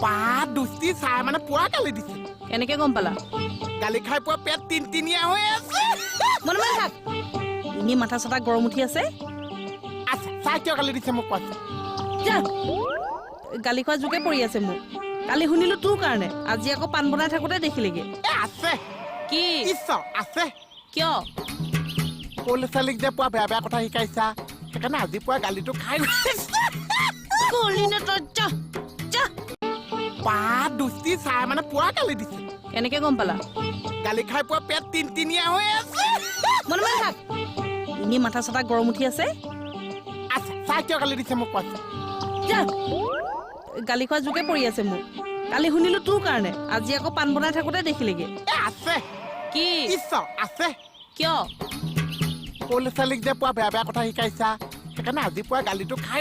পাত দুষ্টি চাই মানে পুৰা গালি দিছে কেনেকে গম পালা গালি খাই পুৱা পেট তিনিয়া হৈ আছে মনে মনে থাক ইনি মাথা চাথা গৰম উঠি আছে আচ্ছা চাই কিয় গালি দিছে মোক কোৱাচোন যা গালি খোৱা যোগে পৰি আছে মোক কালি শুনিলো তোৰ কাৰণে আজি আকৌ পাণ বনাই থাকোতে দেখিলেগে আছে কি ঈশ্বৰ আছে কিয় সৰু ছোৱালীক যে পুৱা বেয়া বেয়া কথা শিকাইছা সেইকাৰণে আজি পুৱা গালিটো খাই পাত দুষ্টি চাই মানে পুৰা গালি দিছে কেনেকে গম পালা গালি খাই পুৱা পেট তিনিয়া হৈ আছে মনে মনে থাক ইনি মাথা চাথা গৰম উঠি আছে আচ্ছা চাই কিয় গালি দিছে মোক কোৱাচোন যা গালি খোৱা যোগে পৰি আছে মোক কালি শুনিলো তোৰ কাৰণে আজি আকৌ পাণ বনাই থাকোতে দেখিলেগে আছে কি ঈশ্বৰ আছে কিয় সৰু ছোৱালীক যে পুৱা বেয়া বেয়া কথা শিকাইছা সেইকাৰণে আজি পুৱা গালিটো খাই